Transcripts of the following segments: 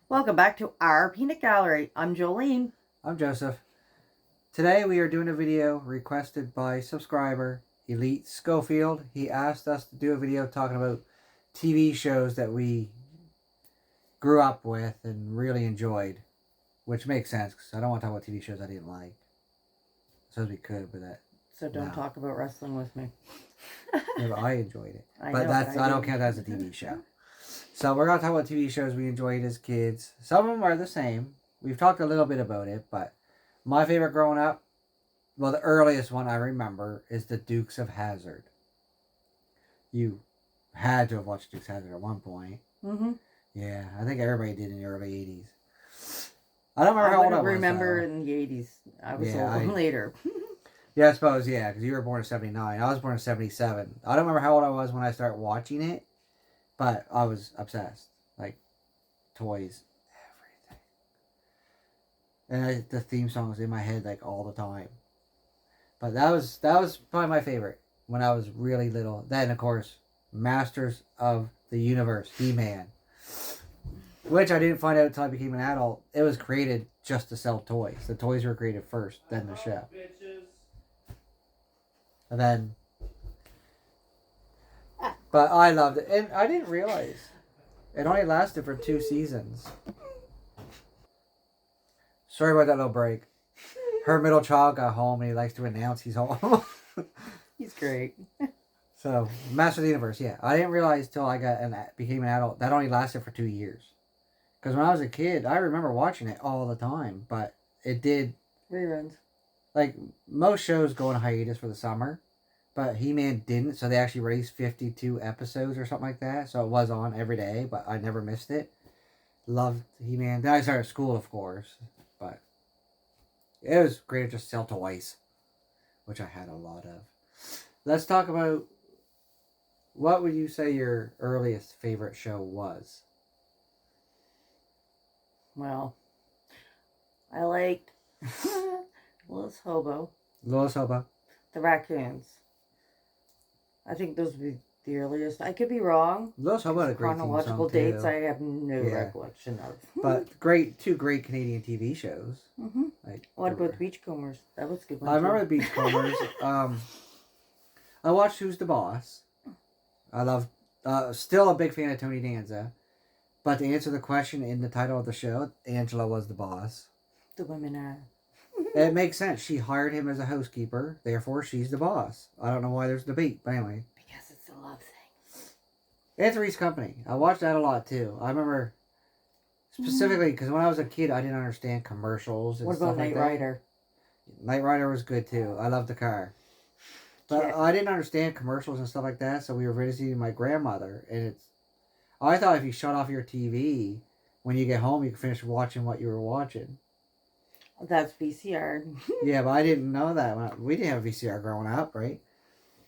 Welcome back to our Peanut Gallery. I'm Jolene. I'm Joseph. Today we are doing a video requested by subscriber Elite Schofield. He asked us to do a video talking about TV shows that we grew up with and really enjoyed, which makes sense because I don't want to talk about TV shows I didn't like. So we could, but that. So don't No. talk about wrestling with me. Yeah, but I enjoyed it. I But know, I don't didn't. count that as a TV show. So we're gonna talk about TV shows we enjoyed as kids. Some of them are the same. We've talked a little bit about it, but my favorite growing up, well, the earliest one I remember is the Dukes of Hazzard. You had to have watched Dukes of Hazzard at one point. Mm-hmm. Yeah, I think everybody did in the early 80s. I don't remember how old I was. remember though. in the 80s. I was Yeah, old later. Yeah, I suppose, yeah, because you were born in 79. I was born in 77. I don't remember how old I was when I started watching it, but I was obsessed. Like, toys, everything. And the theme song was in my head, like, all the time. But that was probably my favorite when I was really little. Then, of course, Masters of the Universe, He-Man. Which I didn't find out until I became an adult. It was created just to sell toys. The toys were created first, then the show. And then... But I loved it. And I didn't realize it only lasted for 2 seasons. Sorry about that little break. Her middle child got home and he likes to announce he's home. He's great. So, Master of the Universe, yeah. I didn't realize till I became an adult that only lasted for 2 years. Because when I was a kid, I remember watching it all the time. But it did... Reruns. Like, most shows go on hiatus for the summer. But He-Man didn't, so they actually released 52 episodes or something like that. So it was on every day, but I never missed it. Loved He-Man. Then I started school, of course. But it was great to just sell toys, which I had a lot of. Let's talk about, what would you say your earliest favorite show was? Well, I liked Willis Hobo, Lois Hobo. the raccoons. I think those would be the earliest. I could be wrong. Lois Hobo had a great theme Chronological song, dates too. I have no Yeah. recollection of. But two great Canadian TV shows. Mm-hmm. Like, What about the Beachcombers? That was a good one. I remember too. the Beachcombers. I watched Who's the Boss. I love, still a big fan of Tony Danza. But to answer the question in the title of the show, Angela was the boss. The women are. It makes sense. She hired him as a housekeeper, therefore she's the boss. I don't know why there's debate, but anyway. Because it's a love thing. And Three's Company. I watched that a lot too. I remember specifically because when I was a kid, I didn't understand commercials and What stuff about like Knight that. Rider? Knight Rider was good too. I loved the car. But Yeah. I didn't understand commercials and stuff like that, so we were visiting my grandmother, and I thought if you shut off your TV, when you get home, you could finish watching what you were watching. That's VCR. Yeah, but I didn't know that. We didn't have VCR growing up, right?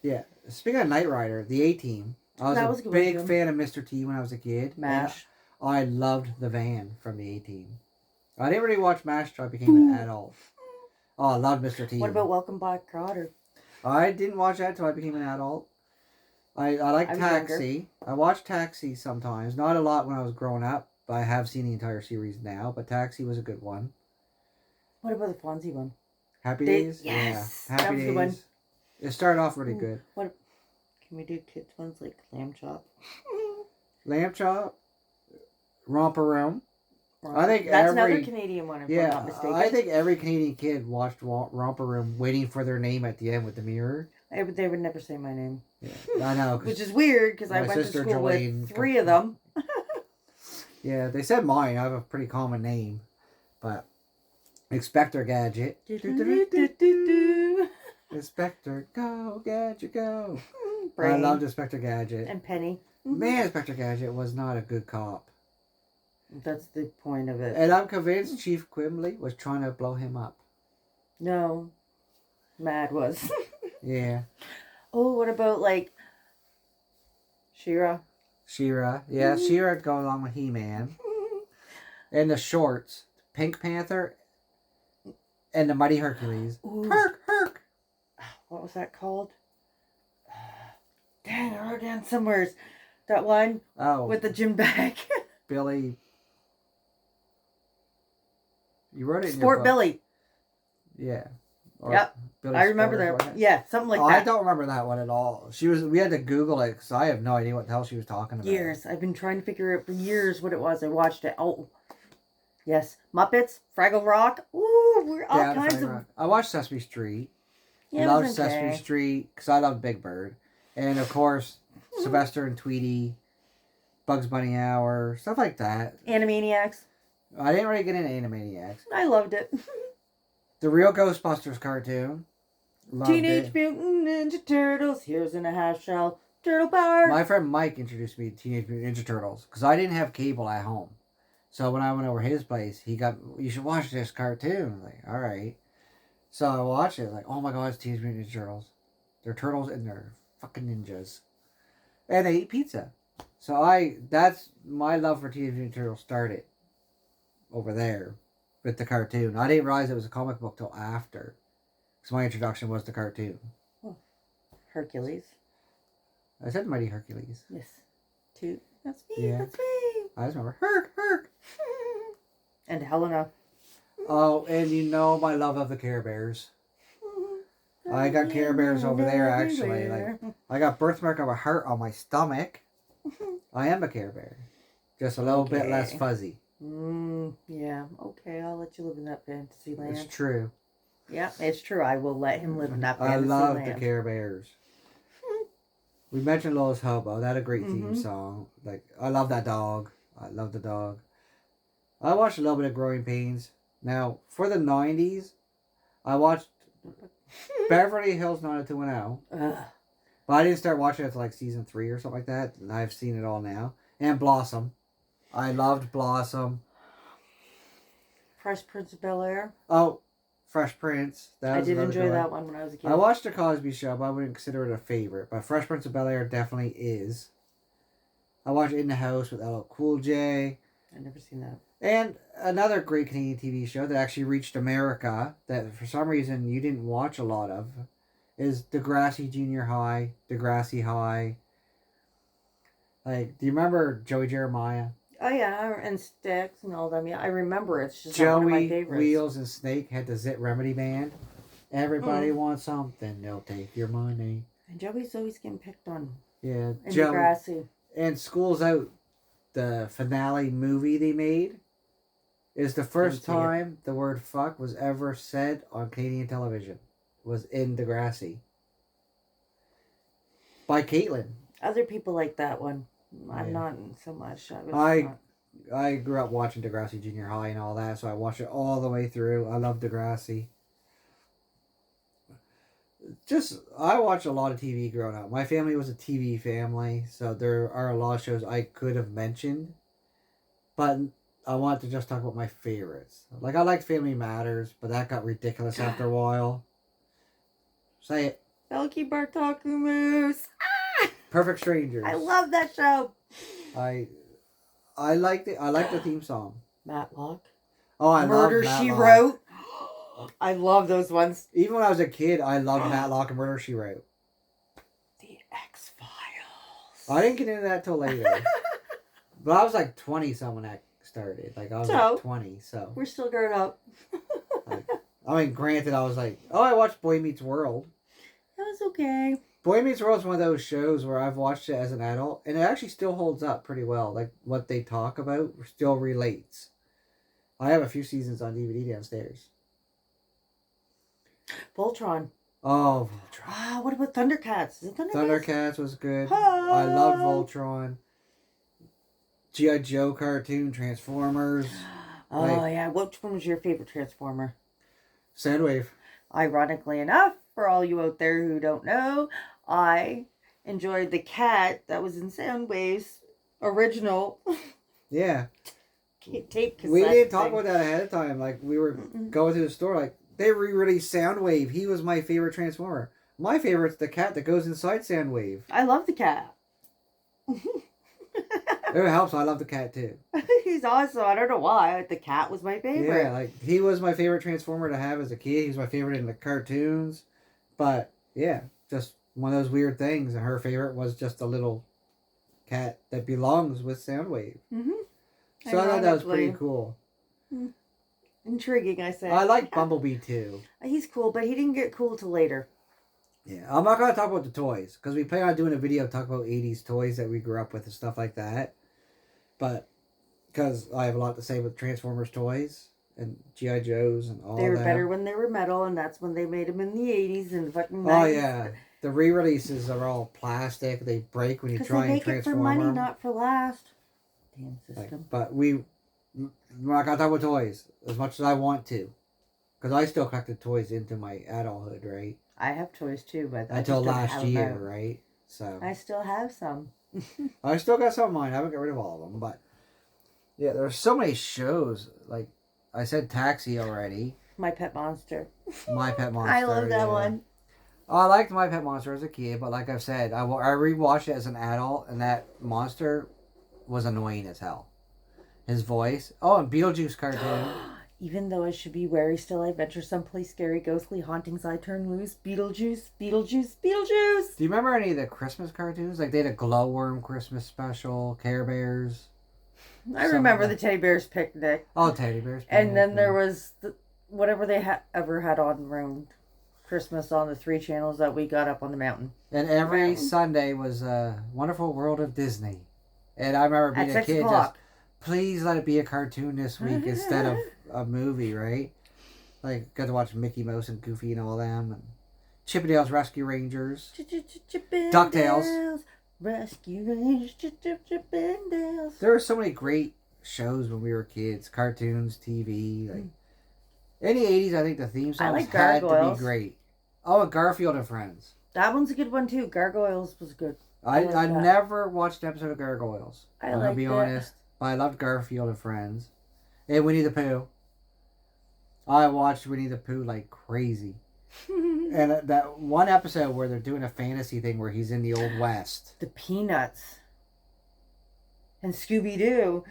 Yeah. Speaking of Knight Rider, the A-Team. I That was was a a good one, big too. fan of Mr. T when I was a kid. MASH. And I loved the van from the A-Team. I didn't really watch MASH until I became an adult. Oh, I loved Mr. T. What about Welcome Back, Kotter? I didn't watch that until I became an adult. I like I was Taxi. I watched Taxi sometimes. Not a lot when I was growing up. But I have seen the entire series now. But Taxi was a good one. What about the Fonzie one? Happy They- Days? yes, Yeah. that Happy was a Days. good one. It started off really good. What? Can we do kids ones like Lamb Chop? Lamb Chop. Romper Room. I think that's every- another Canadian one, if I'm Yeah, not mistaken. I think every Canadian kid watched Romper Room waiting for their name at the end with the mirror. They would never say my name. Yeah, I know. 'Cause- Which is weird because I my went to sister school Jolene- with 3 of them. Yeah, they said mine. I have a pretty common name. But Inspector Gadget. Inspector, go, Gadget, go. I loved Inspector Gadget. And Penny. Man, Inspector Gadget was not a good cop. That's the point of it. And I'm convinced Chief Quimbley was trying to blow him up. No. Mad was. Yeah. Oh, what about like She-Ra? She-Ra. Yeah, She-Ra'd go along with He-Man. And the shorts. Pink Panther and the Mighty Hercules. Ooh. Herc, Herc. What was that called? Dang, I wrote down somewhere. That one Oh, with the gym bag. Billy You wrote it in your Sport book. Billy. Yeah. Or Yep. Billy I remember Sport or that. something. Yeah, something like Oh, that. I don't remember that one at all. We had to Google it because I have no idea what the hell she was talking about. Years. I've been trying to figure out for years what it was. I watched it. Oh, yes. Muppets, Fraggle Rock. Ooh, we're all Yeah, kinds of. Rock. I watched Sesame Street. Yeah, it Loved was okay. Sesame Street because I love Big Bird. And of course, Sylvester and Tweety, Bugs Bunny Hour, stuff like that. Animaniacs. I didn't really get into Animaniacs. I loved it. The real Ghostbusters cartoon. Loved Teenage it. Mutant Ninja Turtles. Here's in a half shell. Turtle Power. My friend Mike introduced me to Teenage Mutant Ninja Turtles because I didn't have cable at home. So when I went over his place, you should watch this cartoon. I'm like, all right. So I watched it. Like, oh my god, it's Teenage Mutant Ninja Turtles. They're turtles and they're fucking ninjas. And they eat pizza. So that's my love for Teenage Mutant Turtles started over there with the cartoon. I didn't realize it was a comic book till after. Because my introduction was the cartoon. Hercules. I said Mighty Hercules. Yes. Two. That's me. Yeah. That's me. I just remember Herc. And Helena. Oh, and you know my love of the Care Bears. I got Care Bears over there actually. Like I got birthmark of a heart on my stomach. I am a Care Bear. Just a little bit less fuzzy. Yeah. Okay, I'll let you live in that fantasy land. It's true. Yeah, it's true. I will let him live in that I fantasy love land. the Care Bears. We mentioned Lois Hobo. That had a great theme song. Like I love that dog. I love the dog. I watched a little bit of Growing Pains. Now, for the 90s, I watched Beverly Hills 90210. But I didn't start watching it until like season 3 or something like that. And I've seen it all now. And Blossom. I loved Blossom. Fresh Prince of Bel-Air. Oh, Fresh Prince. I did enjoy that one when I was a kid. I watched The Cosby Show, but I wouldn't consider it a favorite. But Fresh Prince of Bel-Air definitely is. I watched In the House with LL Cool J. I've never seen that. And another great Canadian TV show that actually reached America that for some reason you didn't watch a lot of is Degrassi Junior High, Degrassi High. Like, do you remember Joey Jeremiah? Oh yeah, and Sticks and all them. Yeah, I remember it. It's just not one of my Joey, favorites. Wheels, and Snake had the Zit Remedy band. Everybody wants something, they'll take your money. And Joey's always getting picked on. Yeah, And Degrassi. And School's Out, the finale movie they made, is the first time the word fuck was ever said on Canadian television. Was in Degrassi. By Caitlin. Other people like that one. I'm not so much. I grew up watching Degrassi Junior High and all that, so I watched it all the way through. I love Degrassi. I watched a lot of TV growing up. My family was a TV family, so there are a lot of shows I could have mentioned, but I wanted to just talk about my favorites. Like, I liked Family Matters, but that got ridiculous after a while. Say it. Elkie Bartaku Moose. Perfect Strangers. I love that show. I liked it. I liked the theme song. Matlock. Oh, I love Murder, Matlock. She Wrote. I love those ones. Even when I was a kid, I loved Matlock and Murder, She Wrote. The X-Files. I didn't get into that till later. But I was like 20 when that started. Like, I was like 20, so. We're still grown up. I mean, granted, I was like, I watched Boy Meets World. That was okay. Boy Meets World is one of those shows where I've watched it as an adult, and it actually still holds up pretty well. Like, what they talk about still relates. I have a few seasons on DVD downstairs. Voltron. Oh, Voltron. What about Thundercats? Is it Thundercats? Thundercats was good. I love Voltron. G.I. Joe cartoon, Transformers. Oh, yeah. Which one was your favorite Transformer? Soundwave. Ironically enough, for all you out there who don't know, I enjoyed the cat that was in Soundwave's original Yeah. tape cassette. We didn't talk about that ahead of time. Like, we were going to the store, like, they re-released Soundwave. He was my favorite Transformer. My favorite's the cat that goes inside Soundwave. I love the cat. It helps. I love the cat, too. He's awesome. I don't know why. The cat was my favorite. Yeah, like, he was my favorite Transformer to have as a kid. He was my favorite in the cartoons. But, yeah, just one of those weird things. And her favorite was just a little cat that belongs with Soundwave. Mm-hmm. So I thought that was pretty cool. Intriguing, I say. I like Bumblebee too. He's cool, but he didn't get cool till later. Yeah, I'm not gonna talk about the toys because we plan on doing a video talk about '80s toys that we grew up with and stuff like that. But because I have a lot to say with Transformers toys and GI Joes and all They were that. better when they were metal, and that's when they made them in the 80s and fucking 90s. Oh yeah, the re-releases are all plastic. They break when you try and make it for transform money, them. not for last. Damn Like, system. but we're not gonna talk about toys as much as I want to, because I still collected toys into my adulthood, right? I have toys too, but I Until just don't last have them year, out. right? So I still have some. I still got some of mine. I haven't got rid of all of them, but yeah, there's so many shows. Like I said, Taxi already. My Pet Monster. My Pet Monster. I love that yeah. one. I liked My Pet Monster as a kid, but like I've said, I rewatched it as an adult, and that monster was annoying as hell. His voice. Oh, and Beetlejuice cartoon. Even though I should be wary, still I venture someplace scary, ghostly hauntings I turn loose. Beetlejuice, Beetlejuice, Beetlejuice! Do you remember any of the Christmas cartoons? Like they had a Glowworm Christmas special, Care Bears. I remember the Teddy Bear's Picnic. Oh, Teddy Bears. And then there was whatever they ever had on around Christmas on the 3 channels that we got up on the mountain. And every Sunday was a Wonderful World of Disney. And I remember being At a kid 6 o'clock. just, please let it be a cartoon this week instead of a movie, right? Like, got to watch Mickey Mouse and Goofy and all them. And Chippendales Rescue Rangers. DuckTales. Rescue Rangers, Chippendales. There were so many great shows when we were kids. Cartoons, TV. Like, in the 80s, I think the theme songs like had to Gargoyles. be great. Oh, and Garfield and Friends. That one's a good one too. Gargoyles was good. I like that. never watched an episode of Gargoyles. I'm going to be honest. But I loved Garfield and Friends. And Winnie the Pooh. I watched Winnie the Pooh like crazy. And that one episode where they're doing a fantasy thing where he's in the Old West. The Peanuts. And Scooby-Doo.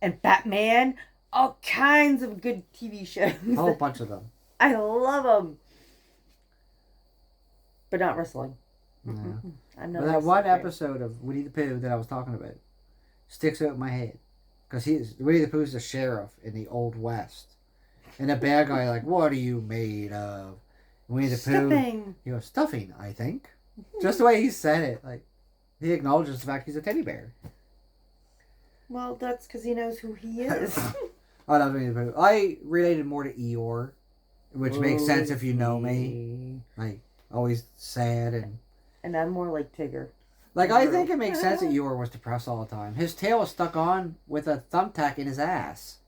And Batman. All kinds of good TV shows. A whole bunch of them. I love them. But not wrestling. Yeah. I'm not But that wrestling one fan. episode of Winnie the Pooh that I was talking about sticks out in my head. Because Winnie the Pooh's the sheriff in the Old West. And the bad guy like, what are you made of? Winnie the Pooh, Stuffing. he goes, stuffing, I think. Just the way he said it. Like, he acknowledges the fact he's a teddy bear. Well, that's because he knows who he is. I love Winnie the Pooh. I related more to Eeyore, which makes sense if you know me. Like, always sad and... And I'm more like Tigger. Like, I think it makes sense that Eeyore was depressed all the time. His tail was stuck on with a thumbtack in his ass.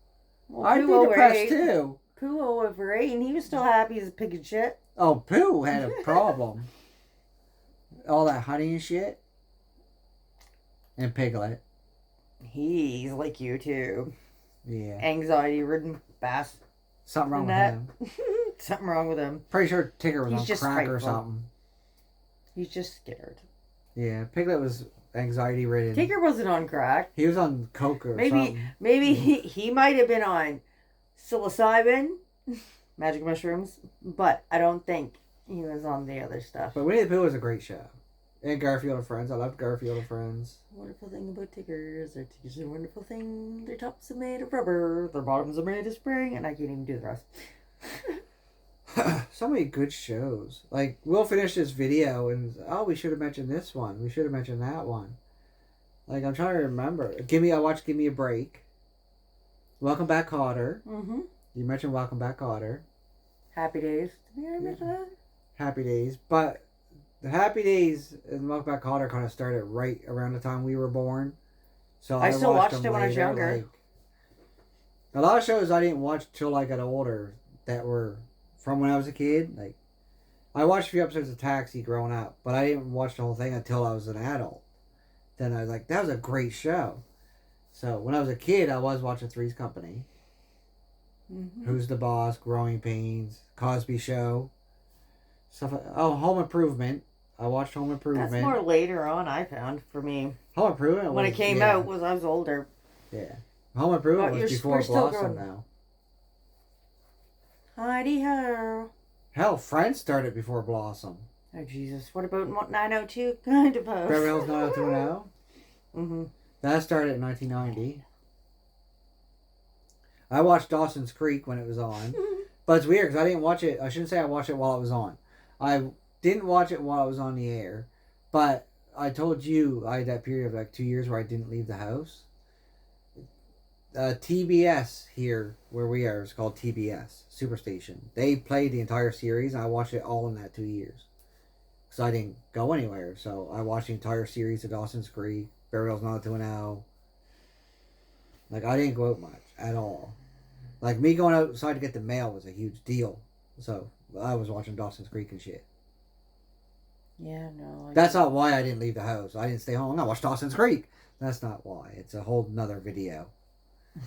Well, I'd be Pooh depressed over 8. too. Pooh over 8, and he was still happy as a pig of shit. Oh, Pooh had a problem. All that honey and shit. And Piglet. He's like you too. Yeah. Anxiety-ridden bastard. Something wrong with that- him. Something wrong with him. Pretty sure Tigger was He's on just crack or frightful. something. He's just scared. Yeah, Piglet was anxiety ridden. Tigger wasn't on crack. He was on coke or something. Maybe he might have been on psilocybin, magic mushrooms, but I don't think he was on the other stuff. But Winnie the Pooh was a great show. And Garfield and Friends. I loved Garfield and Friends. Wonderful thing about Tiggers, their teeth are a wonderful thing. Their tops are made of rubber, their bottoms are made of spring, and I can't even do the rest. So many good shows. Like, we'll finish this video and, oh, we should have mentioned this one. We should have mentioned that one. Like, I'm trying to remember. I watched Give Me a Break. Welcome Back, Kotter. Mm-hmm. You mentioned Welcome Back, Kotter. Happy Days. Did I mention that? Happy Days. But the Happy Days and Welcome Back, Kotter kind of started right around the time we were born. So I still watched them it when I was later, younger. like, a lot of shows I didn't watch till I got older that were from when I was a kid. Like, I watched a few episodes of Taxi growing up, but I didn't watch the whole thing until I was an adult. Then I was like, that was a great show. So when I was a kid, I was watching Three's Company. Mm-hmm. Who's the Boss? Growing Pains. Cosby Show. Stuff like, Home Improvement. I watched Home Improvement. That's more later on, I found, for me. Home Improvement When was, it came yeah, out, I was older. Yeah. Home Improvement But was we're before still Blossom growing. now. Heidi-ho. Hell, Friends started before Blossom. Oh, Jesus. What about 902 kind of post? Beverly Hills 90210. Mm-hmm. That started in 1990. I watched Dawson's Creek when it was on. But it's weird because I didn't watch it. I shouldn't say I watched it while it was on. I didn't watch it while it was on the air. But I told you I had that period of like 2 years where I didn't leave the house. TBS here where we are is called TBS Superstation. They played the entire series and I watched it all in that 2 years. Because I didn't go anywhere. So I watched the entire series of Dawson's Creek, Beverly Hills 90210. Like I didn't go out much at all. Like me going outside to get the mail was a huge deal. So I was watching Dawson's Creek and shit. Yeah, no. That's not why I didn't leave the house. I didn't stay home. I watched Dawson's Creek. That's not why. It's a whole nother video.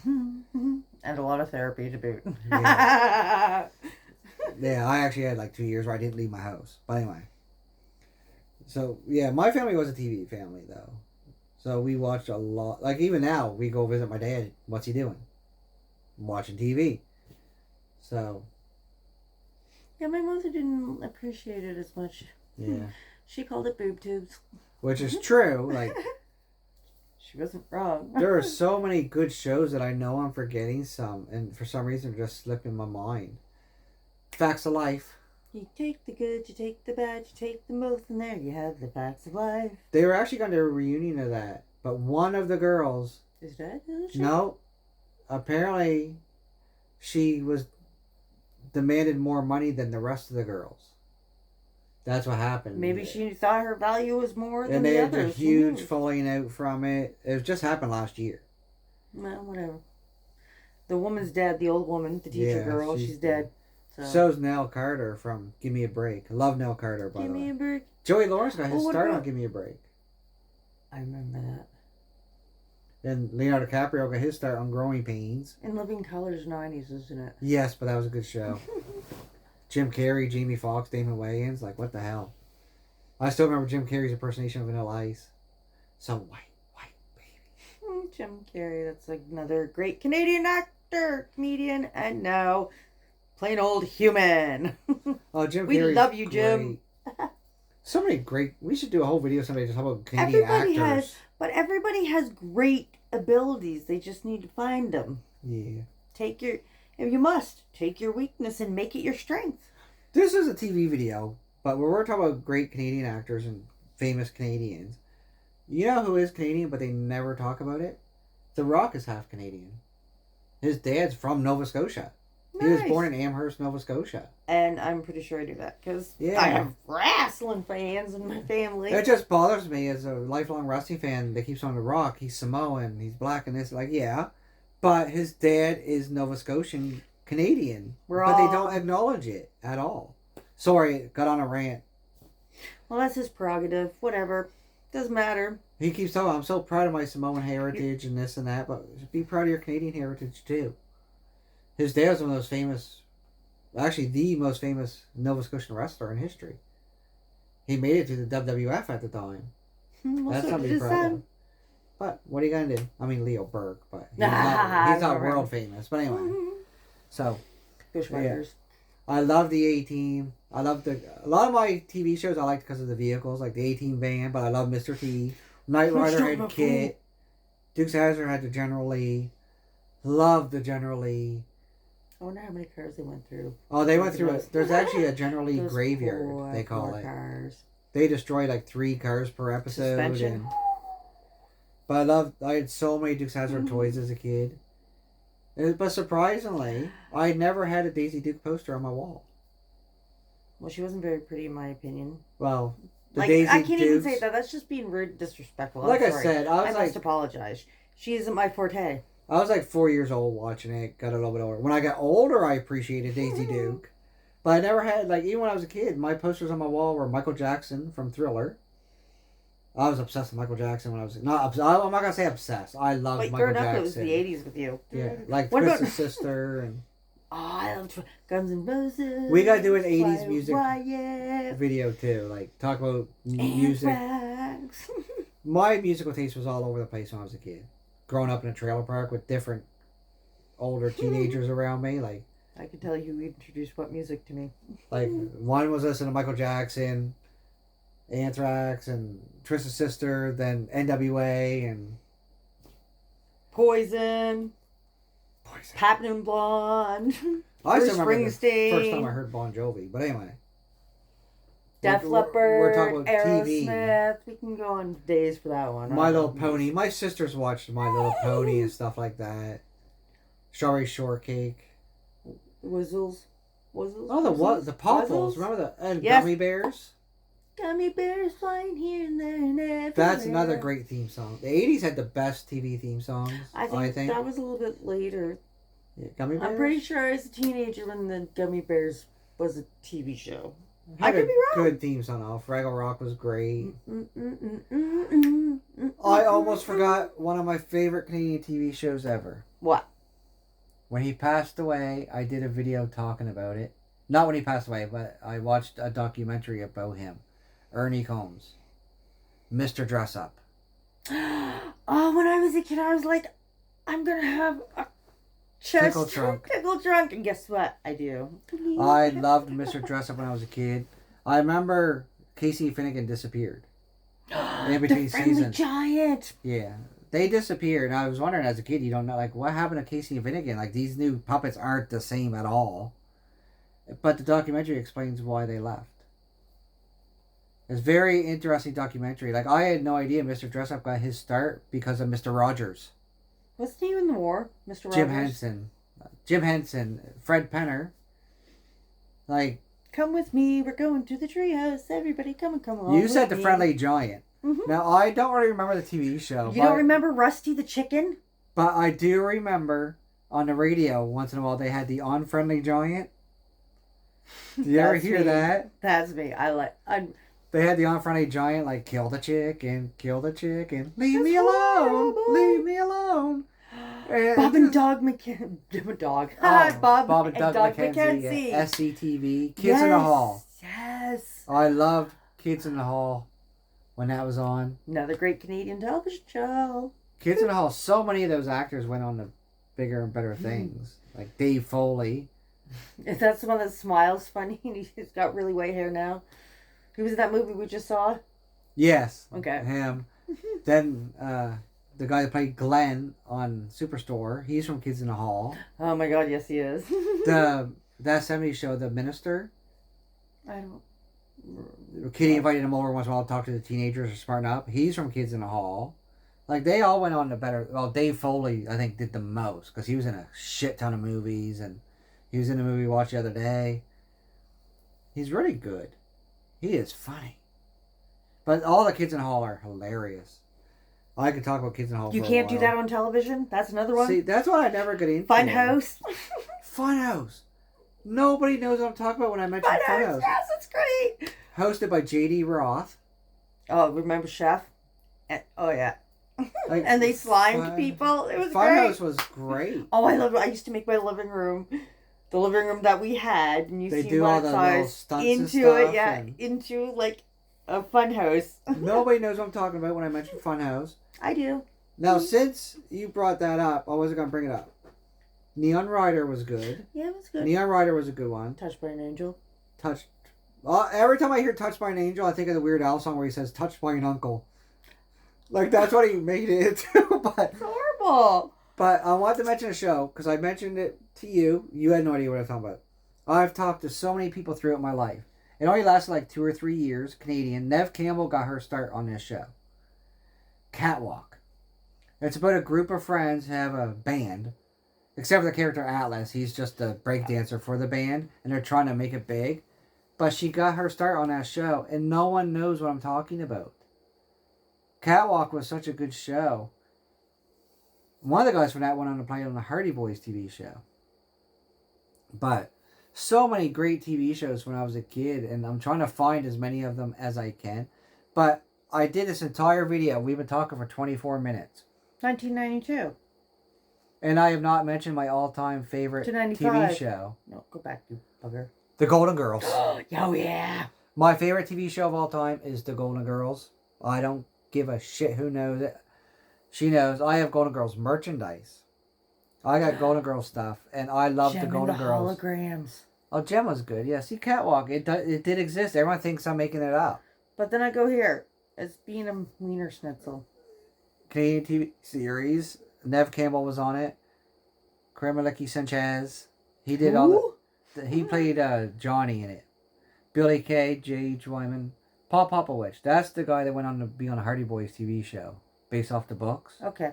And a lot of therapy to boot. Yeah. Yeah, I actually had like 2 years where I didn't leave my house. But anyway. So, yeah, my family was a TV family, though. So we watched a lot. Like, even now, we go visit my dad. What's he doing? Watching TV. So. Yeah, my mother didn't appreciate it as much. Yeah. She called it boob tubes. Which is true. Like, she wasn't wrong. there are so many good shows that I know I'm forgetting some. And for some reason, they're just slipping my mind. Facts of Life. You take the good, you take the bad, you take them both, and there you have the facts of life. They were actually going to do a reunion of that. But one of the girls... Is that the show? No. Apparently, she was demanded more money than the rest of the girls. That's what happened. Maybe she thought her value was more than and the they had a others. huge falling out from it. It just happened last year. Well, whatever. The woman's dead, the old woman, the teacher Yeah, girl, she's dead. So. So's Nell Carter from Give Me a Break. I love Nell Carter, by Give the way. me a break. Joey Lawrence got his what start about- on Give Me a Break. I remember that. Then Leonardo DiCaprio got his start on Growing Pains. In Living Colors 90s, isn't it? Yes, but that was a good show. Jim Carrey, Jamie Foxx, Damon Wayans. Like, what the hell? I still remember Jim Carrey's impersonation of Vanilla Ice. So white, baby. Jim Carrey, that's another great Canadian actor, comedian, and now plain old human. Oh, Jim We Carrey's love you, Jim. great. So many great... We should do a whole video someday just about Canadian Everybody actors. But everybody has great abilities. They just need to find them. Yeah. You must take your weakness and make it your strength. This is a TV video, but when we're talking about great Canadian actors and famous Canadians, you know who is Canadian, but they never talk about it? The Rock is half Canadian. His dad's from Nova Scotia. He was born in Amherst, Nova Scotia. And I'm pretty sure I do that because Yeah. I have wrestling fans in my family. It just bothers me as a lifelong wrestling fan that keeps on The Rock. He's Samoan, he's black and this. Like, yeah. But his dad is Nova Scotian Canadian. But they don't acknowledge it at all. Sorry, got on a rant. Well, that's his prerogative. Whatever. Doesn't matter. He keeps talking, I'm so proud of my Samoan heritage and this and that, but be proud of your Canadian heritage too. His dad was one of those famous, actually the most famous Nova Scotian wrestler in history. He made it to the WWF at the time. Well, That's so something did to his be proud son. of. But what are you gonna do? I mean, Leo Burke, but he's not world famous. But anyway, so Bushwhackers. I love the A-Team. I love a lot of my TV shows I liked because of the vehicles, like the A-Team van. But I love Mr. T. Knight Rider had Kit. Dukes of Hazzard had the General Lee. Love the General Lee. I wonder how many cars they went through. Oh, they went through it. There's actually a General Lee Those graveyard, poor, they call poor it. Cars. They destroyed like 3 cars per episode. Suspension. But I had so many Dukes of Hazzard toys as a kid. But surprisingly, I never had a Daisy Duke poster on my wall. Well, she wasn't very pretty in my opinion. Well, the Like, Daisy I can't even Dukes- say that. That's just being rude and disrespectful. I'm Like I sorry. said, I was must like apologize. She isn't my forte. I was like 4 years old watching it. Got a little bit older. When I got older, I appreciated Daisy Duke. But I never had, like, even when I was a kid, my posters on my wall were Michael Jackson from Thriller. I was obsessed with Michael Jackson when I was I'm not gonna say obsessed. I loved But Michael growing up, Jackson. it was the 80s with you. Yeah, like What about- Twisted Sister and Oh, I love Guns N' Roses. We gotta do an 80s Why, music yeah. video too. Like talk about music. Anthrax. My musical taste was all over the place when I was a kid. Growing up in a trailer park with different older teenagers around me, like I can tell you introduced what music to me. one was listening to Michael Jackson, Anthrax, and Twisted Sister, then NWA and Poison. voice. Platinum Blonde. I Bruce still remember the Springsteen. first time I heard Bon Jovi. But anyway. Def We're Leppard, talking about TV. Aerosmith. We can go on days for that one. My Little Pony. My sisters watched My Little Pony and stuff like that. Strawberry Shortcake. Whizzles. Oh, the Popples. Remember the and Yes. Gummy Bears? Gummy bears flying here and there and everywhere. That's another great theme song. The 80s had the best TV theme songs, I think that was a little bit later. Yeah, Gummy Bears? I'm pretty sure I was a teenager when the Gummy Bears was a TV show. I Had could a be wrong. good theme song off. Fraggle Rock was great. I I almost forgot one of my favorite Canadian TV shows ever. What? When he passed away, I did a video talking about it. Not when he passed away, but I watched a documentary about him. Ernie Combs. Mr. Dress Up. Oh, when I was a kid, I was like, I'm gonna have a chest pickle trunk, and guess what? I do. I loved Mr. Dress Up when I was a kid. I remember Casey Finnegan disappeared. In between the friendly seasons. giant. Yeah. They disappeared. And I was wondering as a kid, you don't know, like, what happened to Casey and Finnegan? Like, these new puppets aren't the same at all. But the documentary explains why they left. It's a very interesting documentary. Like, I had no idea Mr. Dress Up got his start because of Mr. Rogers. Wasn't he in the war, Mr. Rogers? Jim Henson. Fred Penner. Like, Come with me, we're going to the treehouse. Everybody come along. you said with the me. Friendly Giant. Mhm. Now, I don't really remember the TV show. You don't remember Rusty the chicken? But I do remember on the radio once in a while they had the Unfriendly Giant. Do you ever That's hear me. that? That's me. They had the Unfriendly Giant, like, kill the chicken, leave That's me alone, horrible. leave me alone. Bob and Dog McKenzie. Bob and Dog McKenzie. SCTV. Kids in the Hall. Yes. I loved Kids in the Hall when that was on. Another great Canadian television show. Kids in the Hall, so many of those actors went on to bigger and better things. Like Dave Foley. If that's the one that smiles funny and he's got really white hair now. He was in that movie we just saw. Yes. Okay. Him. Then the guy that played Glenn on Superstore, he's from Kids in the Hall. Oh my god, yes he is. That 70s show, The Minister. I don't... Kitty invited him over once in a while to talk to the teenagers or smarten up. He's from Kids in the Hall. Like, they all went on to better... Well, Dave Foley, I think, did the most. Because he was in a shit ton of movies. And he was in a movie we watched the other day. He's really good. He is funny. But all the Kids in the Hall are hilarious. I could talk about Kids in the Hall You for a can't do while. that on television? That's another one? See, that's what I never get into. Funhouse. Funhouse. Nobody knows what I'm talking about when I mention Funhouse. Yes, it's great. Hosted by J.D. Roth. Oh, remember Chef? Oh, yeah. Like, And they slimed people. It was Funhouse great. was great. Oh, I love it. I used to make my living room, the living room that we had, and you They see do all my the little size stunts and into stuff it, yeah, and- into like a fun house. Nobody knows what I'm talking about when I mention Funhouse. I do. Now, since you brought that up, I wasn't going to bring it up. Neon Rider was good. Yeah, it was good. Neon Rider was a good one. Touched by an Angel. Touched. Every time I hear Touched by an Angel, I think of the Weird Al song where he says, Touched by an Uncle. Like, that's what he made it into. But It's horrible. I want to mention a show, because I mentioned it to you. You had no idea what I was talking about. I've talked to so many people throughout my life. It only lasted like 2 or 3 years, Canadian. Nev Campbell got her start on this show. Catwalk. It's about a group of friends who have a band. Except for the character Atlas. He's just a breakdancer for the band. And they're trying to make it big. But she got her start on that show. And no one knows what I'm talking about. Catwalk was such a good show. One of the guys from that went on to play on the Hardy Boys TV show. But so many great TV shows when I was a kid. And I'm trying to find as many of them as I can. But I did this entire video. We've been talking for 24 minutes. 1992 And I have not mentioned my all-time favorite to TV 95. show. No, go back, you bugger. The Golden Girls. Oh, yeah. My favorite TV show of all time is The Golden Girls. I don't give a shit who knows it. She knows. I have Golden Girls merchandise. I got Golden Girls stuff, and I love Gem The and Golden the Girls. holograms. Oh, Gem was good. Yeah, see, Catwalk. It did exist. Everyone thinks I'm making it up. But then I go here. It's being a wiener schnitzel. Canadian TV series. Nev Campbell was on it. Kremlicki Sanchez. He did all the. He played Johnny in it. Billy Kay, J.H. Wyman, Paul Popovich. That's the guy that went on to be on a Hardy Boys TV show based off the books. Okay.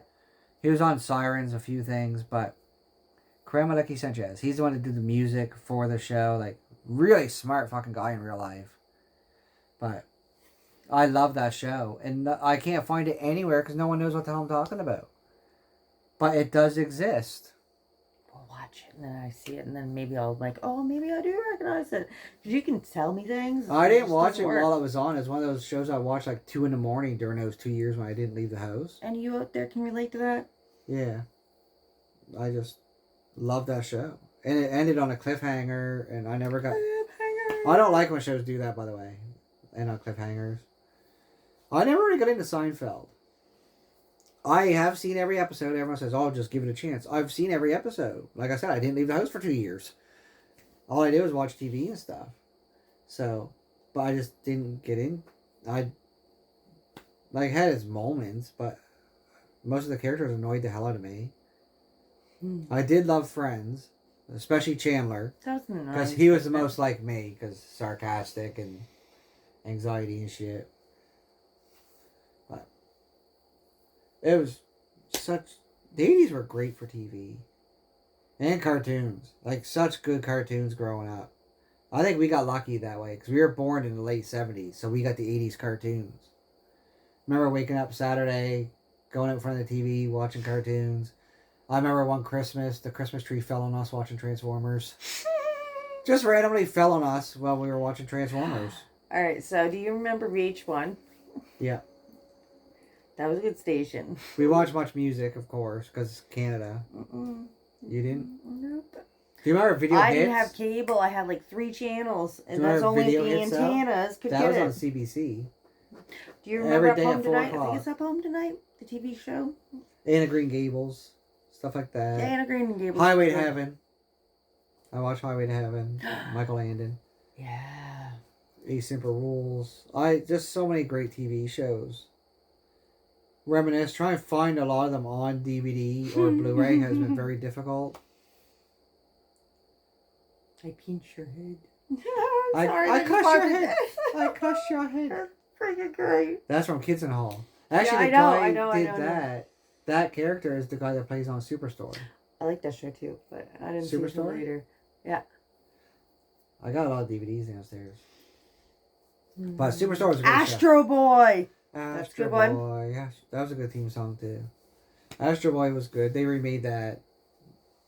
He was on Sirens, a few things, but Kremlicki Sanchez. He's the one that did the music for the show. Like, really smart fucking guy in real life. But I love that show. And I can't find it anywhere because no one knows what the hell I'm talking about. But it does exist. I'll watch it and then I see it and then maybe I'll like, oh, maybe I do recognize it. Because you can tell me things. I didn't just watch doesn't it work. while it was on. It's one of those shows I watched like 2 a.m. during those 2 years when I didn't leave the house. And you out there can relate to that? Yeah. I just love that show. And it ended on a cliffhanger and I never got... I don't like when shows do that, by the way. End on cliffhangers. I never really got into Seinfeld. I have seen every episode. Everyone says, oh, just give it a chance. I've seen every episode. Like I said, I didn't leave the house for 2 years. All I did was watch TV and stuff. So, but I just didn't get in. I, like, had its moments, but most of the characters annoyed the hell out of me. I did love Friends, especially Chandler. Because he was the most like me, because sarcastic and anxiety and shit. But it was such... The 80s were great for TV. And cartoons. Like, such good cartoons growing up. I think we got lucky that way, because we were born in the late 70s, so we got the 80s cartoons. Remember waking up Saturday, going out in front of the TV, watching cartoons. I remember one Christmas, the Christmas tree fell on us watching Transformers. Just randomly fell on us while we were watching Transformers. Alright, so do you remember VH1? Yeah. That was a good station. We watched much music, of course, because Canada. Mm-mm. You didn't? Nope. Do you remember Video I Hits? didn't have cable. I had like 3 channels. And Do you that's remember only Video the Hits, though? antennas could That get was it. on CBC. Do you remember every day Up Home at 4 Tonight? I o'clock. think it's Up Home Tonight, the TV show. Anna Green Gables. Stuff like that. Yeah, Anna Green and Gables. Highway to Heaven. I watched Highway to Heaven. Michael Landon. Yeah. A Simple Rules. Just so many great TV shows. Reminisce. Try and find a lot of them on DVD or Blu-ray has been very difficult. I pinch your head. I cuss your head. I cuss your head. That's freaking great. That's from Kids in Hall. Actually, Yeah, the I guy know, did I know. that. That character is the guy that plays on Superstore. I like that show too, but I didn't see it till Superstore? later. I got a lot of DVDs downstairs. But Superstore was a great Astro Boy. show. That's a Astro good one. Boy. Yeah, that was a good theme song too. Astro Boy was good. They remade that.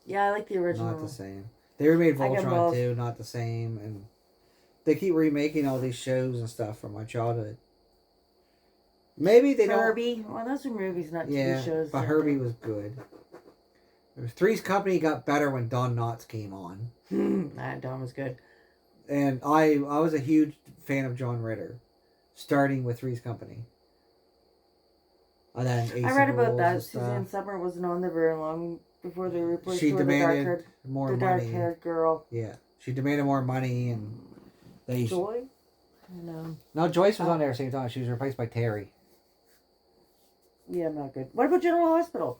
Yeah, I like the original. Not the same. They remade I got Voltron both. too. Not the same. And they keep remaking all these shows and stuff from my childhood. Maybe they Herbie. Well, those are movies, not don't. TV Yeah, shows. but Herbie was good. Three's Company got better when Don Knotts came on. That Don was good. And I was a huge fan of John Ritter, starting with Three's Company. And then Ace I read of about Rules that. and stuff. Suzanne Summer wasn't on there very long before they replaced She her with demanded more the money. dark-haired girl. Yeah, she demanded more money, and they. Joy? No. No, Joyce was on there at the same time. She was replaced by Terry. Yeah, not good. What about General Hospital?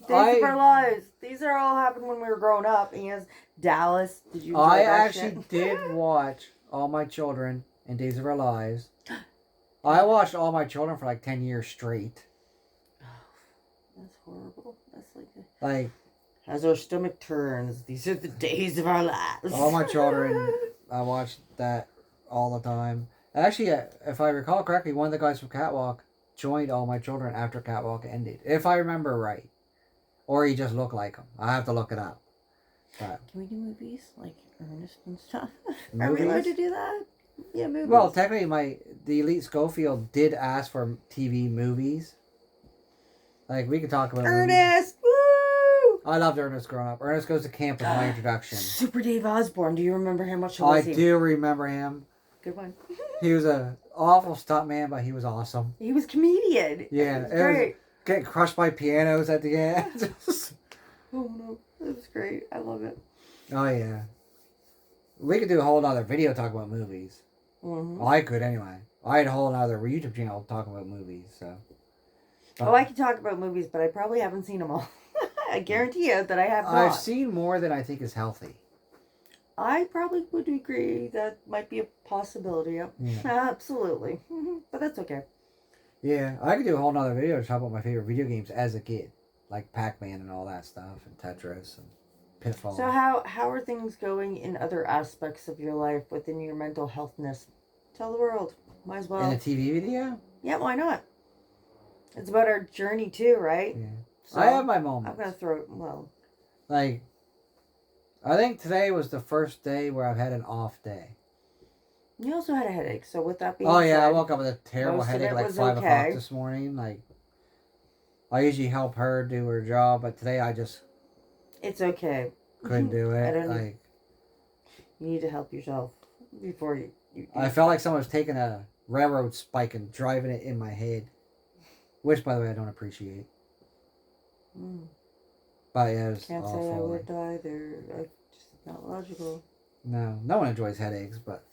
Days of Our Lives. These are all happened when we were growing up. And yes, Dallas. Did you enjoy I that actually shit? did watch All My Children and Days of Our Lives. I watched All My Children for like 10 years straight. That's horrible. That's Like, as our stomach turns, these are the days of our lives. All My Children, I watched that all the time. Actually, if I recall correctly, one of the guys from Catwalk joined All My Children after Catwalk ended. If I remember right. Or he just looked like him. I have to look it up. But, Can we do movies? Like Ernest and stuff? Are we allowed movies? to do that? Yeah, movies. Well, technically, the Elite Schofield did ask for TV movies. Like, we could talk about movies. Ernest! Woo! I loved Ernest growing up. Ernest Goes to Camp was my introduction. Super Dave Osborne. Do you remember him? What show I was he? do remember him. Good one. He was a awful stuntman, but he was awesome. He was a comedian. Yeah, It was it was- great. Getting crushed by pianos at the end. Oh no, it was great. I love it. Oh, yeah. We could do a whole other video talk about movies. Mm-hmm. Well, I could anyway. I had a whole other YouTube channel talking about movies, so. Oh, I could talk about movies, but I probably haven't seen them all. I guarantee you that I have not. I've seen more than I think is healthy. I probably would agree that might be a possibility. Yep. Yeah. Absolutely. But that's okay. Yeah, I could do a whole nother video to talk about my favorite video games as a kid. Like Pac-Man and all that stuff, and Tetris and Pitfall. So how are things going in other aspects of your life within your mental healthness? Tell the world. Might as well. In a TV video? Yeah, why not? It's about our journey too, right? Yeah. So I have my moments. I'm gonna throw well. Like, I think today was the first day where I've had an off day. You also had a headache, so with that being Oh yeah, I said, woke up with a terrible most of headache it like was 5 okay. o'clock this morning. Like, I usually help her do her job, but today I just it's okay. couldn't do it. I don't- Like, You need to help yourself before you I felt like someone was taking a railroad spike and driving it in my head, which, by the way, I don't appreciate. But yeah, it was Can't say I awful. would either. It's just not logical. No one enjoys headaches, but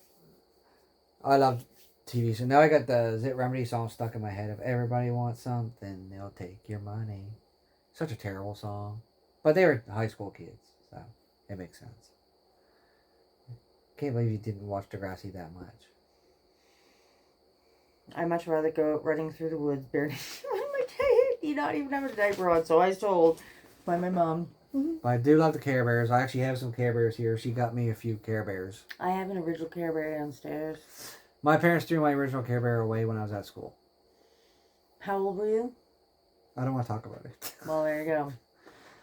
I love TV. So now I got the Zit Remedy song stuck in my head. If everybody wants something, they'll take your money. Such a terrible song. But they were high school kids, so it makes sense. Can't believe you didn't watch Degrassi that much. I'd much rather go running through the woods barely on my day. You not even have a diaper on, so I was told by my mom. But I do love the Care Bears. I actually have some Care Bears here. She got me a few Care Bears. I have an original Care Bear downstairs. My parents threw my original Care Bear away when I was at school. How old were you? I don't want to talk about it. Well, there you go.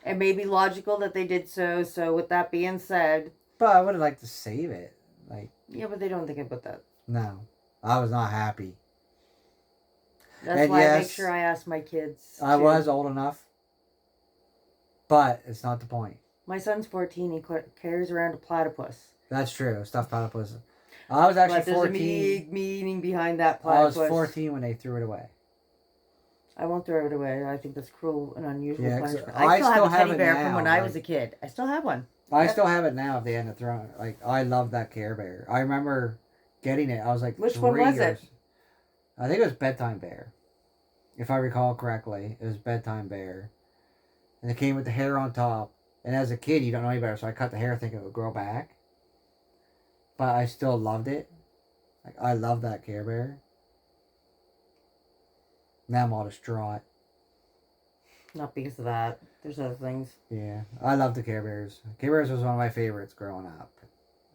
It may be logical that they did so. So with that being said, But I would have liked to save it. Like, yeah, but they don't think about that. no. I was not happy. That's And why I make yes, sure I ask my kids. I too. was old enough. But it's not the point. My son's 14. He carries around a platypus. That's true. Stuffed platypus. I was actually But there's 14. a big meaning behind that I was platypus. 14 when they threw it away. I won't throw it away. I think that's cruel and unusual Yeah, 'cause punishment. I I still still have a have teddy it bear now, from when I like- was a kid. I still have one. I still have it now if they hadn't thrown it. Like, I love that Care Bear. I remember getting it. I was like, Which 3 one was years. it? I think it was Bedtime Bear. If I recall correctly, it was Bedtime Bear. And it came with the hair on top. And as a kid, you don't know any better, so I cut the hair thinking it would grow back. But I still loved it. Like, I love that Care Bear. Now I'm all distraught. Not because of that. There's other things. Yeah, I love the Care Bears. Care Bears was one of my favorites growing up.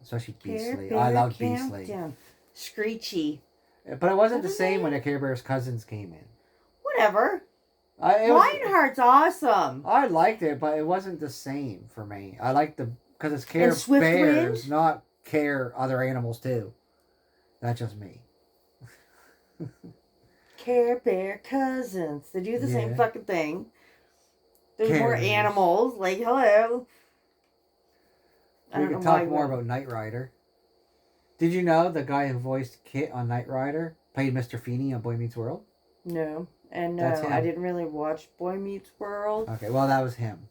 Especially Beastly. Care I Bear loved Beastly. Countdown. Screechy. But it wasn't the What same are when they? the Care Bears cousins came in. Whatever. It was, Lionheart's awesome. I liked it, but it wasn't the same for me. I liked the because it's Care And Swift Bears, Wind? not Care other animals too. That's just me. Care Bear cousins. They do the same Yeah. fucking thing. There's Care more Bears. animals. Like, hello. I We don't could know why talk more we- about Knight Rider. Did you know the guy who voiced Kit on Knight Rider played Mr. Feeney on Boy Meets World? No. And no, That's him. I didn't really watch Boy Meets World. Okay, well that was him.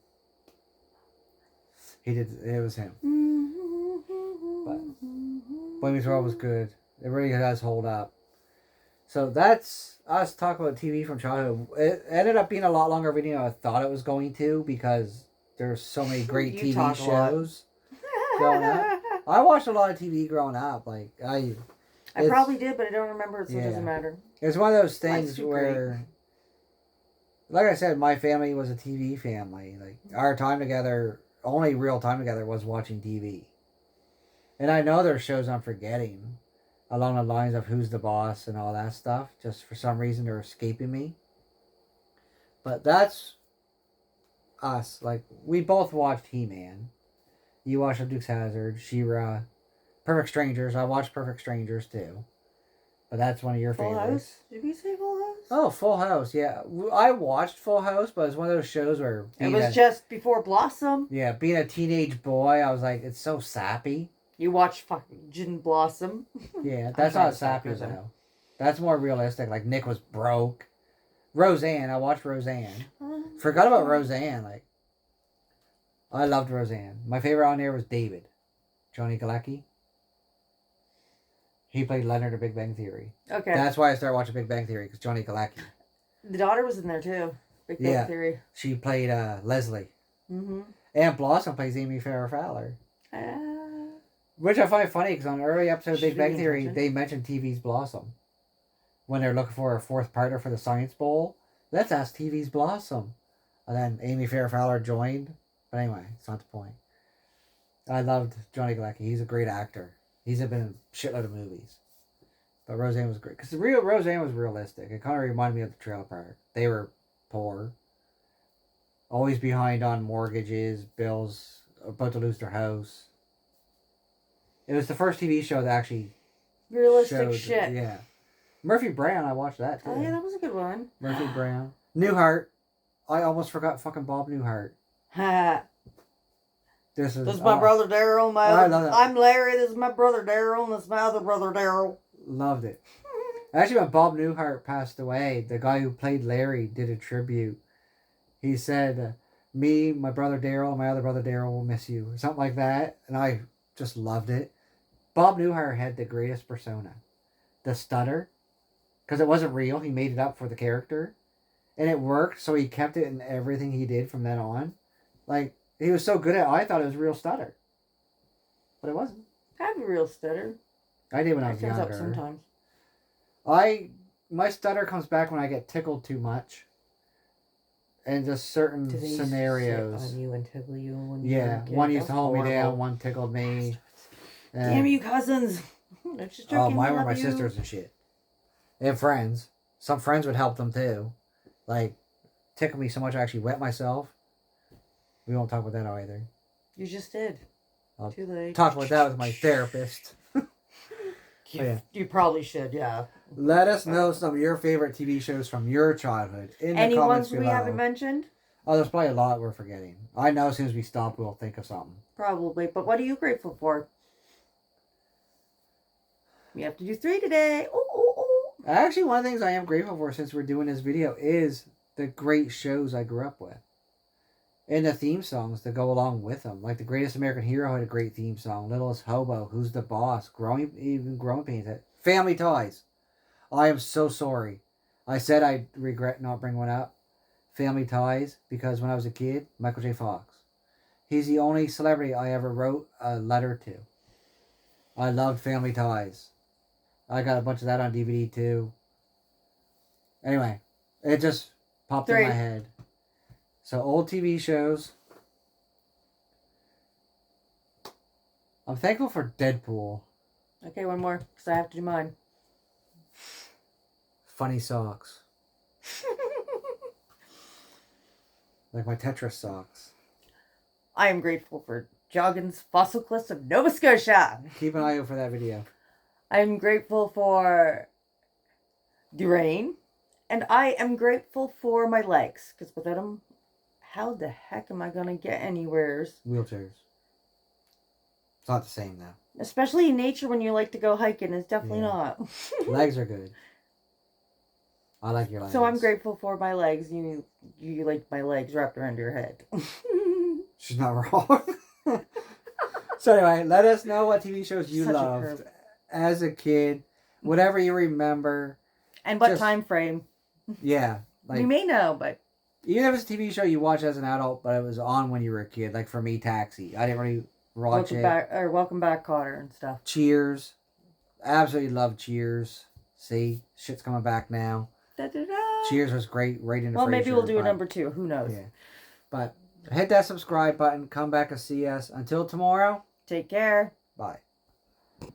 He did. It was him. Boy Meets World was good. It really does hold up. So that's us talking about TV from childhood. It ended up being a lot longer video than I thought it was going to because there's so many great You TV talk a lot. shows. Growing up. I watched a lot of TV growing up. Like I It's- probably did, but I don't remember it, so it Yeah. doesn't matter. it's one of those things Life's too where, like I said, my family was a TV family. Like our time together, only real time together was watching TV. And I know there's shows I'm forgetting, along the lines of Who's the Boss and all that stuff. Just for some reason they're escaping me. But that's us. Like we both watched He-Man. You watched The Dukes of Hazzard, She-Ra, Perfect Strangers. I watched Perfect Strangers too. But that's one of your Full favorites. House? Did we say Full House? Oh, Full House. Yeah, I watched Full House, but it's one of those shows where It was just before Blossom. being a teenage boy, I was like, it's so sappy. You watched fucking Gin Blossom. Yeah, that's trying not to stop sappy Prison. though. That's more realistic. Like Nick was broke. Roseanne, I watched Roseanne. Forgot about Roseanne. Like, I loved Roseanne. My favorite on there was David, Johnny Galecki. He played Leonard in Big Bang Theory. Okay. That's why I started watching Big Bang Theory because Johnny Galecki. The daughter was in there too. Big Bang Yeah. Theory. She played Leslie. Mm-hmm. And Blossom plays Amy Farrah Fowler. Ah. Which I find funny because on an early episode of She's Big Bang really Theory, intelligent. they mentioned TV's Blossom. When they're looking for a fourth partner for the Science Bowl, let's ask TV's Blossom. And then Amy Farrah Fowler joined. But anyway, it's not the point. I loved Johnny Galecki. He's a great actor. He's been in a shitload of movies. But Roseanne was great. Because the real Roseanne was realistic. It kind of reminded me of the Trailer Park. They were poor. Always behind on mortgages, bills, about to lose their house. It was the first TV show that actually Realistic showed, shit. yeah. Murphy Brown, I watched that too. Oh yeah, that was a good one. Murphy Brown. Newhart. I almost forgot fucking Bob Newhart. Ha. This is my brother Daryl. I love that. I'm Larry. This is my brother Daryl. And this is my other brother Daryl. Loved it. Actually, when Bob Newhart passed away, the guy who played Larry did a tribute. He said, me, my brother Daryl, and my other brother Daryl will miss you. Or something like that. And I just loved it. Bob Newhart had the greatest persona. The stutter. Because it wasn't real. He made it up for the character. And it worked, so he kept it in everything he did from then on. Like, he was so good at it, I thought it was a real stutter. But it wasn't. I have a real stutter. I did when I was It comes up younger. sometimes. My stutter comes back when I get tickled too much. And just certain Do they scenarios. sit on you and tickle you when Yeah, you're a kid? one used to That's hold me down, horrible. one tickled me. Damn you, cousins! I'm just Oh, joking. mine I were love my you. sisters and shit. And friends. Some friends would help them too. Like, tickle me so much I actually wet myself. We won't talk about that either. You just did. I'll Too late. Talk about that with my therapist. You, yeah. you probably should, yeah. Let us know some of your favorite TV shows from your childhood in the Any comments ones we below. haven't mentioned? Oh, there's probably a lot we're forgetting. I know as soon as we stop, we'll think of something. Probably. But what are you grateful for? We have to do 3 today. Oh. Actually, one of the things I am grateful for since we're doing this video is the great shows I grew up with. And the theme songs that go along with them. Like The Greatest American Hero had a great theme song. Littlest Hobo, Who's the Boss, Growing Pains, Family Ties. I am so sorry. I said I regret not bringing one up. Family Ties, because when I was a kid, Michael J. Fox. He's the only celebrity I ever wrote a letter to. I loved Family Ties. I got a bunch of that on DVD too. Anyway, it just popped in 3. my head. So old TV shows. I'm thankful for Deadpool. Okay, one more, because I have to do mine. Funny socks. Like my Tetris socks. I am grateful for Joggins Fossil Cliffs of Nova Scotia. Keep an eye out for that video. I'm grateful for the rain. And I am grateful for my legs. Because without them, how the heck am I going to get anywheres? Wheelchairs. It's not the same though. Especially in nature when you like to go hiking. It's definitely Yeah. not. Legs are good. I like your legs. So I'm grateful for my legs. You like my legs wrapped around your head. She's not wrong. So anyway, let us know what TV shows you Such a loved perv. as a kid. Whatever you remember. And what Just- time frame? Yeah. Like, You may know, but even if it's a TV show you watch as an adult, but it was on when you were a kid. Like for me, Taxi. I didn't really watch Welcome back, Cotter and stuff. Cheers. Absolutely love Cheers. See? Shit's coming back now. Da-da-da. Cheers was great right into Well, maybe we'll do a but- number 2. Who knows? Yeah. But hit that subscribe button. Come back and see us. Until tomorrow. Take care. Bye.